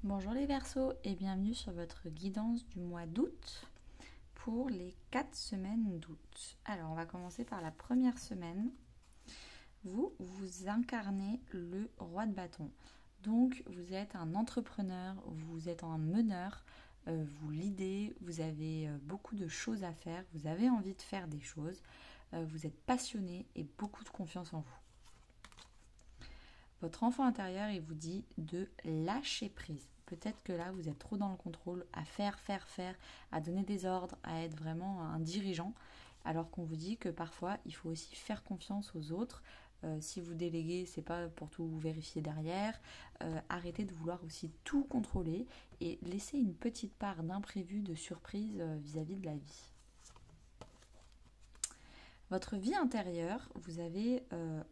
Bonjour les Verseaux et bienvenue sur votre guidance du mois d'août pour les 4 semaines d'août. Alors on va commencer par la première semaine. Vous incarnez le roi de bâton. Donc vous êtes un entrepreneur, vous êtes un meneur, vous leadez, vous avez beaucoup de choses à faire, vous avez envie de faire des choses, vous êtes passionné et beaucoup de confiance en vous. Votre enfant intérieur, il vous dit de lâcher prise. Peut-être que là, vous êtes trop dans le contrôle, à faire, à donner des ordres, à être vraiment un dirigeant, alors qu'on vous dit que parfois, il faut aussi faire confiance aux autres. Si vous déléguez, c'est pas pour tout vérifier derrière. Arrêtez de vouloir aussi tout contrôler et laissez une petite part d'imprévu, de surprise vis-à-vis de la vie. Votre vie intérieure, vous avez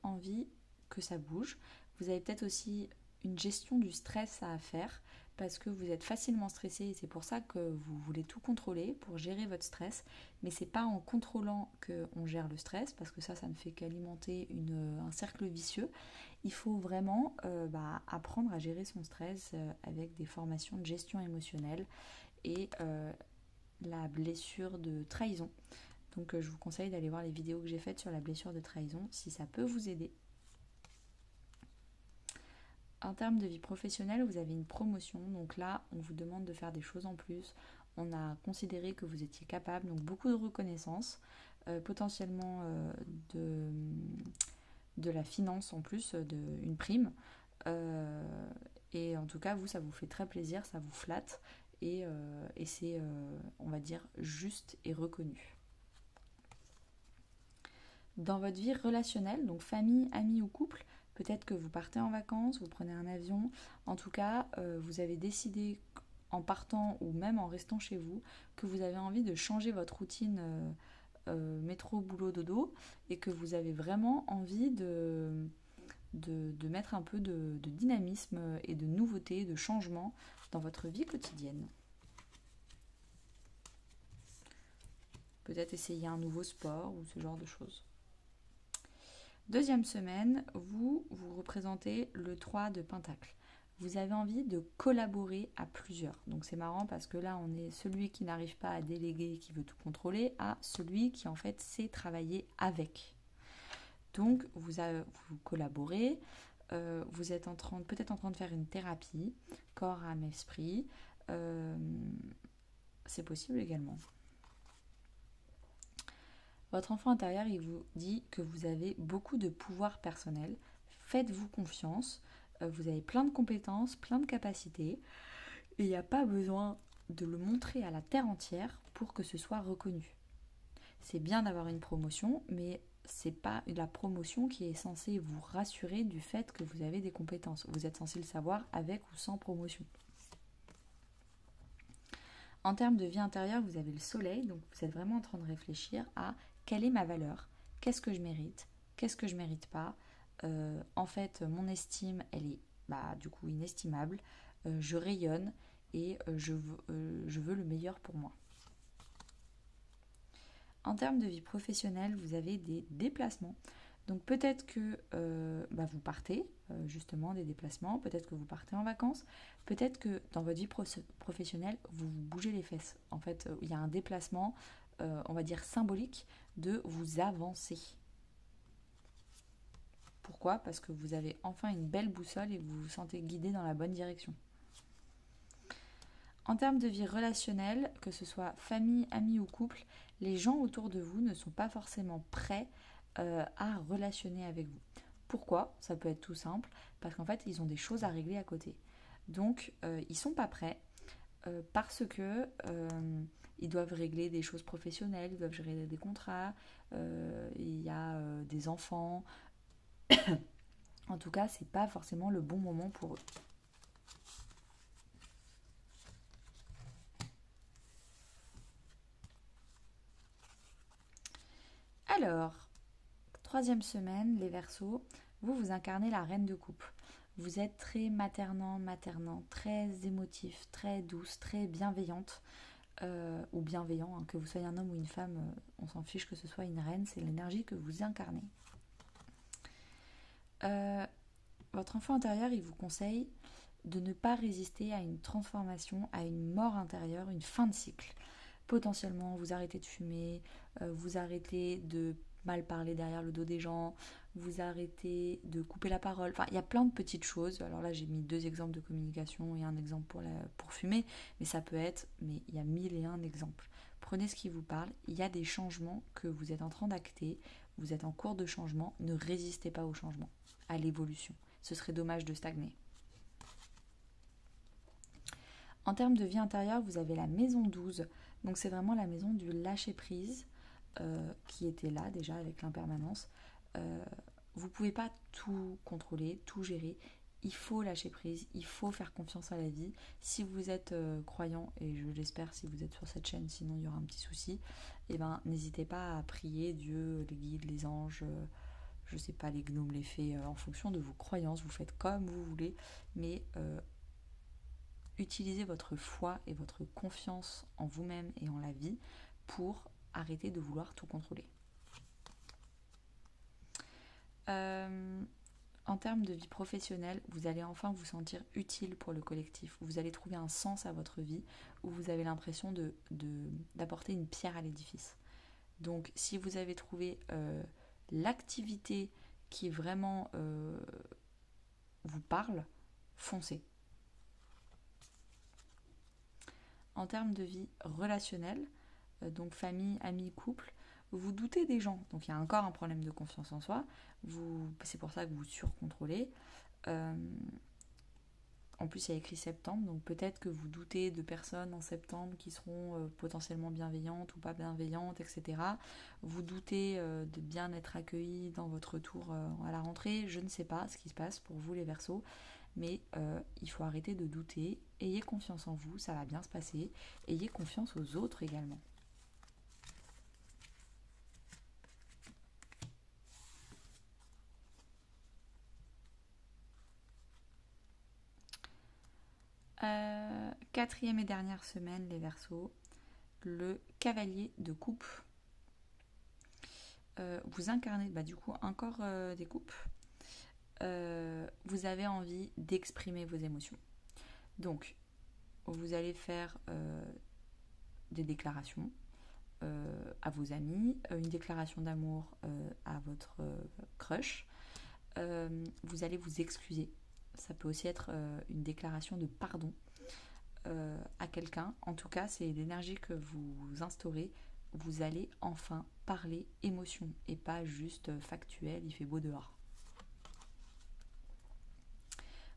envie que ça bouge. Vous avez peut-être aussi une gestion du stress à faire parce que vous êtes facilement stressé et c'est pour ça que vous voulez tout contrôler pour gérer votre stress. Mais c'est pas en contrôlant qu'on gère le stress parce que ça ne fait qu'alimenter un cercle vicieux. Il faut vraiment apprendre à gérer son stress avec des formations de gestion émotionnelle et la blessure de trahison. Donc je vous conseille d'aller voir les vidéos que j'ai faites sur la blessure de trahison si ça peut vous aider. En termes de vie professionnelle, vous avez une promotion, donc là, on vous demande de faire des choses en plus. On a considéré que vous étiez capable, donc beaucoup de reconnaissance, potentiellement de la finance en plus, une prime. Et en tout cas, vous, ça vous fait très plaisir, ça vous flatte et c'est, on va dire, juste et reconnu. Dans votre vie relationnelle, donc famille, amis ou couple, peut-être que vous partez en vacances, vous prenez un avion. En tout cas, vous avez décidé en partant ou même en restant chez vous que vous avez envie de changer votre routine métro, boulot, dodo et que vous avez vraiment envie de mettre un peu de dynamisme et de nouveauté, de changement dans votre vie quotidienne. Peut-être essayer un nouveau sport ou ce genre de choses. Deuxième semaine, vous représentez le 3 de Pentacle. Vous avez envie de collaborer à plusieurs. Donc c'est marrant parce que là, on est celui qui n'arrive pas à déléguer, qui veut tout contrôler, à celui qui en fait sait travailler avec. Donc vous collaborez, vous êtes peut-être en train de faire une thérapie, corps, âme, esprit. C'est possible également. Votre enfant intérieur, il vous dit que vous avez beaucoup de pouvoir personnel. Faites-vous confiance. Vous avez plein de compétences, plein de capacités. Et il n'y a pas besoin de le montrer à la terre entière pour que ce soit reconnu. C'est bien d'avoir une promotion, mais c'est pas la promotion qui est censée vous rassurer du fait que vous avez des compétences. Vous êtes censé le savoir avec ou sans promotion. En termes de vie intérieure, vous avez le soleil, donc vous êtes vraiment en train de réfléchir à quelle est ma valeur, qu'est-ce que je mérite, qu'est-ce que je ne mérite pas. En fait, mon estime, elle est du coup inestimable. Je rayonne et je veux le meilleur pour moi. En termes de vie professionnelle, vous avez des déplacements. Donc peut-être que vous partez, justement, des déplacements, peut-être que vous partez en vacances, peut-être que dans votre vie professionnelle, vous bougez les fesses. En fait, il y a un déplacement, on va dire symbolique, de vous avancer. Pourquoi ? Parce que vous avez enfin une belle boussole et vous vous sentez guidé dans la bonne direction. En termes de vie relationnelle, que ce soit famille, amis ou couple, les gens autour de vous ne sont pas forcément prêts à relationner avec vous. Pourquoi ? Ça peut être tout simple, parce qu'en fait, ils ont des choses à régler à côté. Donc, ils ne sont pas prêts parce que ils doivent régler des choses professionnelles, ils doivent gérer des contrats, il y a des enfants. En tout cas, c'est pas forcément le bon moment pour eux. Alors, troisième semaine, les Verseaux, vous incarnez la reine de coupe. Vous êtes très maternant, très émotif, très douce, très bienveillante, ou bienveillant, hein, que vous soyez un homme ou une femme, on s'en fiche que ce soit une reine, c'est l'énergie que vous incarnez. Votre enfant intérieur, il vous conseille de ne pas résister à une transformation, à une mort intérieure, une fin de cycle. Potentiellement, vous arrêtez de fumer, vous arrêtez de mal parler derrière le dos des gens, vous arrêtez de couper la parole. Enfin, il y a plein de petites choses. Alors là, j'ai mis 2 exemples de communication et un exemple pour fumer, mais ça peut être, mais il y a 1001 exemples. Prenez ce qui vous parle, il y a des changements que vous êtes en train d'acter, vous êtes en cours de changement, ne résistez pas au changement, à l'évolution. Ce serait dommage de stagner. En termes de vie intérieure, vous avez la maison 12, donc c'est vraiment la maison du lâcher-prise qui était là déjà avec l'impermanence. Vous ne pouvez pas tout contrôler, tout gérer. Il faut lâcher prise, il faut faire confiance à la vie. Si vous êtes croyant, et je l'espère si vous êtes sur cette chaîne, sinon il y aura un petit souci, eh ben, n'hésitez pas à prier Dieu, les guides, les anges, je sais pas, les gnomes, les fées, en fonction de vos croyances, vous faites comme vous voulez, mais utilisez votre foi et votre confiance en vous-même et en la vie pour arrêter de vouloir tout contrôler. En termes de vie professionnelle, vous allez enfin vous sentir utile pour le collectif. Vous allez trouver un sens à votre vie où vous avez l'impression d'apporter une pierre à l'édifice. Donc si vous avez trouvé l'activité qui vraiment vous parle, foncez. En termes de vie relationnelle, donc famille, amis, couple, vous doutez des gens. Donc il y a encore un problème de confiance en soi. C'est pour ça que vous surcontrôlez. En plus, il y a écrit septembre, donc peut-être que vous doutez de personnes en septembre qui seront potentiellement bienveillantes ou pas bienveillantes, etc. Vous doutez de bien être accueillis dans votre retour à la rentrée. Je ne sais pas ce qui se passe pour vous les Verseaux, mais il faut arrêter de douter. Ayez confiance en vous, ça va bien se passer. Ayez confiance aux autres également. Quatrième et dernière semaine, les Verseaux, le cavalier de coupe. Vous incarnez du coup encore des coupes. Vous avez envie d'exprimer vos émotions. Donc, vous allez faire des déclarations à vos amis, une déclaration d'amour à votre crush. Vous allez vous excuser. Ça peut aussi être une déclaration de pardon à quelqu'un. En tout cas, c'est l'énergie que vous instaurez. Vous allez enfin parler émotion et pas juste factuel, il fait beau dehors.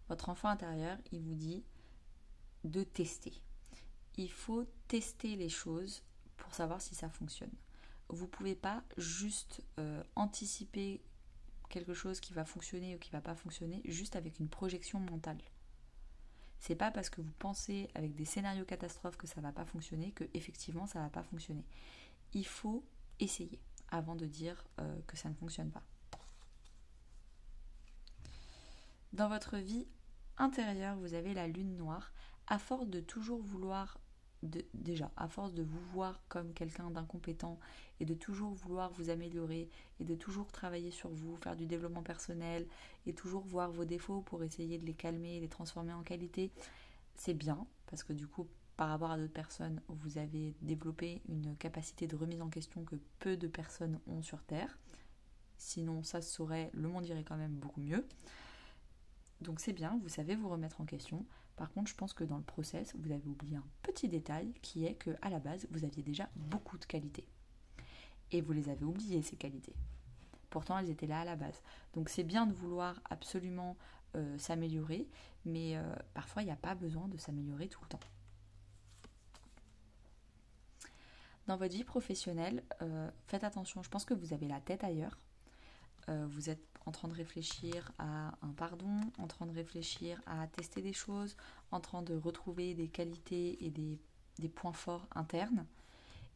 Votre enfant intérieur, il vous dit de tester. Il faut tester les choses pour savoir si ça fonctionne. Vous ne pouvez pas juste anticiper quelque chose qui va fonctionner ou qui ne va pas fonctionner juste avec une projection mentale. C'est pas parce que vous pensez avec des scénarios catastrophes que ça va pas fonctionner que effectivement ça va pas fonctionner. Il faut essayer avant de dire que ça ne fonctionne pas. Dans votre vie intérieure, vous avez la lune noire. À force de toujours vouloir, à force de vous voir comme quelqu'un d'incompétent et de toujours vouloir vous améliorer et de toujours travailler sur vous, faire du développement personnel et toujours voir vos défauts pour essayer de les calmer et les transformer en qualité, c'est bien parce que du coup, par rapport à d'autres personnes, vous avez développé une capacité de remise en question que peu de personnes ont sur Terre. Sinon, ça se saurait, le monde irait quand même beaucoup mieux. Donc c'est bien, vous savez vous remettre en question. Par contre, je pense que dans le process, vous avez oublié un petit détail qui est qu'à la base, vous aviez déjà beaucoup de qualités. Et vous les avez oubliées, ces qualités. Pourtant, elles étaient là à la base. Donc c'est bien de vouloir absolument s'améliorer, mais parfois, il n'y a pas besoin de s'améliorer tout le temps. Dans votre vie professionnelle, faites attention, je pense que vous avez la tête ailleurs. Vous êtes en train de réfléchir à un pardon, en train de réfléchir à tester des choses, en train de retrouver des qualités et des points forts internes.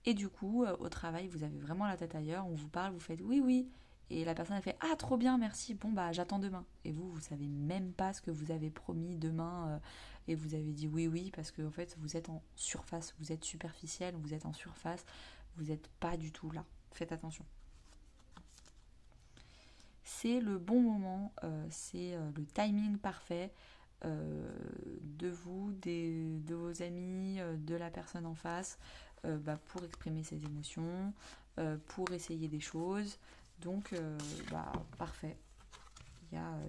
Et du coup, au travail, vous avez vraiment la tête ailleurs, on vous parle, vous faites oui, oui. Et la personne elle fait ah trop bien, merci, bon bah j'attends demain. Et vous savez même pas ce que vous avez promis demain et vous avez dit oui, oui, parce que en fait vous êtes en surface, vous êtes superficiel, vous êtes en surface, vous n'êtes pas du tout là. Faites attention. C'est le bon moment, c'est le timing parfait. de vous, de vos amis, de la personne en face, pour exprimer ses émotions, pour essayer des choses. Donc, parfait.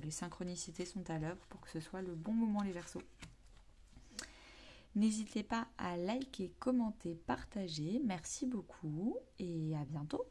Les synchronicités sont à l'œuvre pour que ce soit le bon moment les Verseaux. N'hésitez pas à liker, commenter, partager. Merci beaucoup et à bientôt.